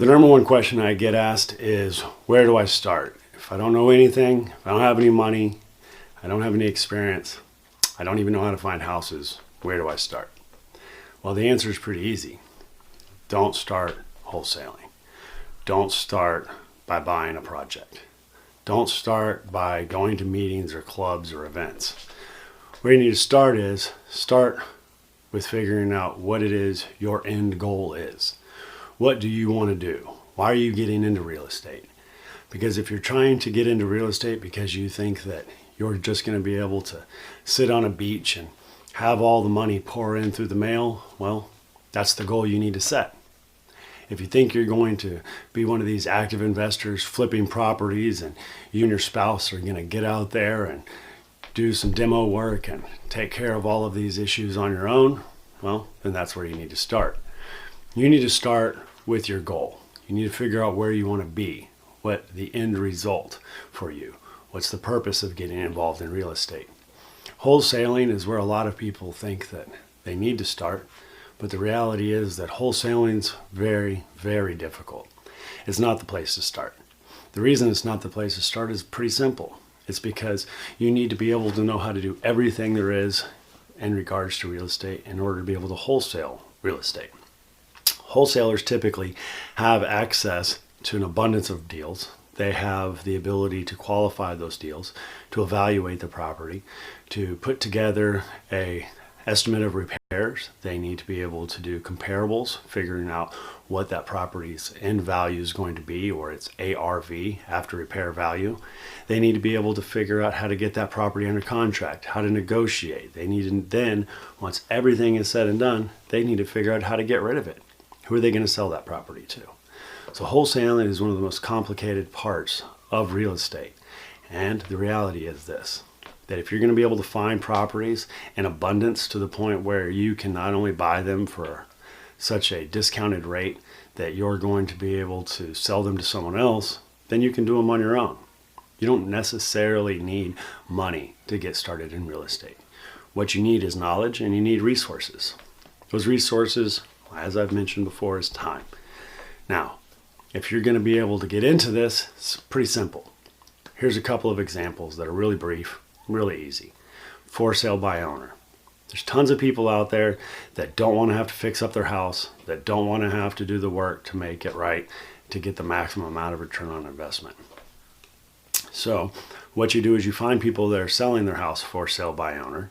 The number one question I get asked is, where do I start? If I don't know anything, if I don't have any money, I don't have any experience, I don't even know how to find houses, where do I start? Well, the answer is pretty easy. Don't start wholesaling. Don't start by buying a project. Don't start by going to meetings or clubs or events. Where you need to start is with figuring out what it is your end goal is. What do you want to do? Why are you getting into real estate? Because if you're trying to get into real estate because you think that you're just going to be able to sit on a beach and have all the money pour in through the mail, well, that's the goal you need to set. If you think you're going to be one of these active investors flipping properties and you and your spouse are going to get out there and do some demo work and take care of all of these issues on your own, well, then that's where you need to start. You need to start with your goal. You need to figure out where you want to be, what the end result for you. What's the purpose of getting involved in real estate? Wholesaling is where a lot of people think that they need to start, but the reality is that wholesaling's very, very difficult. It's not the place to start. The reason it's not the place to start is pretty simple. It's because you need to be able to know how to do everything there is in regards to real estate in order to be able to wholesale real estate. Wholesalers typically have access to an abundance of deals. They have the ability to qualify those deals, to evaluate the property, to put together an estimate of repairs. They need to be able to do comparables, figuring out what that property's end value is going to be, or its ARV, after repair value. They need to be able to figure out how to get that property under contract, how to negotiate. They need to then, once everything is said and done, they need to figure out how to get rid of it. Who are they going to sell that property to? So wholesaling is one of the most complicated parts of real estate. And the reality is this, that if you're going to be able to find properties in abundance to the point where you can not only buy them for such a discounted rate that you're going to be able to sell them to someone else, then you can do them on your own. You don't necessarily need money to get started in real estate. What you need is knowledge, and you need resources. Those resources, as I've mentioned before, is time. Now, if you're going to be able to get into this, it's pretty simple. Here's a couple of examples that are really brief, really easy. For sale by owner. There's tons of people out there that don't want to have to fix up their house, that don't want to have to do the work to make it right, to get the maximum amount of return on investment. So what you do is you find people that are selling their house for sale by owner.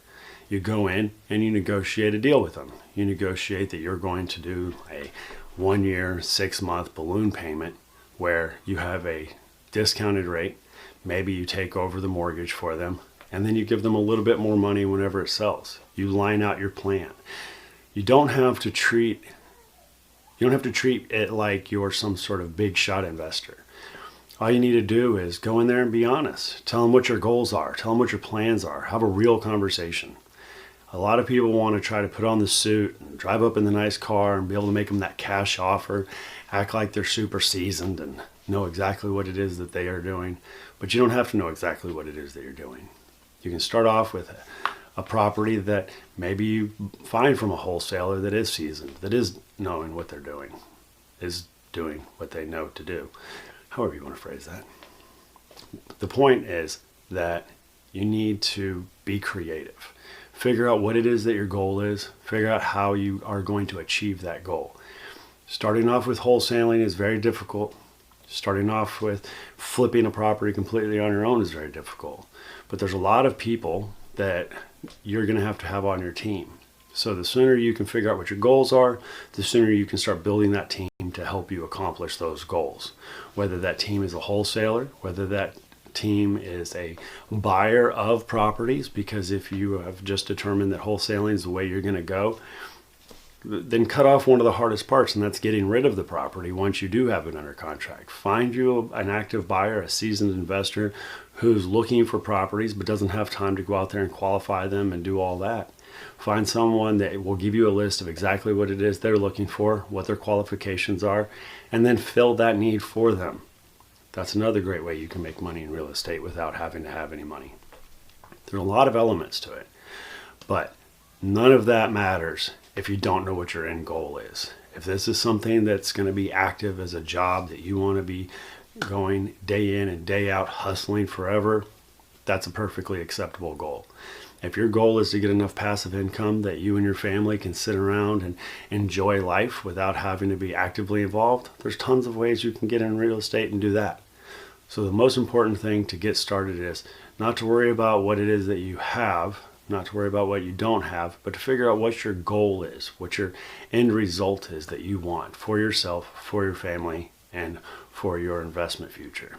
You go in and you negotiate a deal with them. You negotiate that you're going to do a 1 year, 6-month balloon payment where you have a discounted rate. Maybe you take over the mortgage for them, and then you give them a little bit more money whenever it sells. You line out your plan. You don't have to treat it like you're some sort of big shot investor. All you need to do is go in there and be honest. Tell them what your goals are. Tell them what your plans are. Have a real conversation. A lot of people want to try to put on the suit and drive up in the nice car and be able to make them that cash offer, act like they're super seasoned and know exactly what it is that they are doing. But you don't have to know exactly what it is that you're doing. You can start off with a property that maybe you find from a wholesaler that is seasoned, that is knowing what they're doing, is doing what they know to do. However you want to phrase that. The point is that you need to be creative. Figure out what it is that your goal is. Figure out how you are going to achieve that goal. Starting off with wholesaling is very difficult. Starting off with flipping a property completely on your own is very difficult. But there's a lot of people that you're going to have on your team. So the sooner you can figure out what your goals are, the sooner you can start building that team to help you accomplish those goals. Whether that team is a wholesaler, whether that team is a buyer of properties, because if you have just determined that wholesaling is the way you're going to go, then cut off one of the hardest parts, and that's getting rid of the property once you do have it under contract. Find you an active buyer, a seasoned investor who's looking for properties but doesn't have time to go out there and qualify them and do all that. Find someone that will give you a list of exactly what it is they're looking for, what their qualifications are, and then fill that need for them. That's another great way you can make money in real estate without having to have any money. There are a lot of elements to it, but none of that matters if you don't know what your end goal is. If this is something that's going to be active as a job that you want to be going day in and day out, hustling forever, that's a perfectly acceptable goal. If your goal is to get enough passive income that you and your family can sit around and enjoy life without having to be actively involved, there's tons of ways you can get in real estate and do that. So the most important thing to get started is not to worry about what it is that you have, not to worry about what you don't have, but to figure out what your goal is, what your end result is that you want for yourself, for your family, and for your investment future.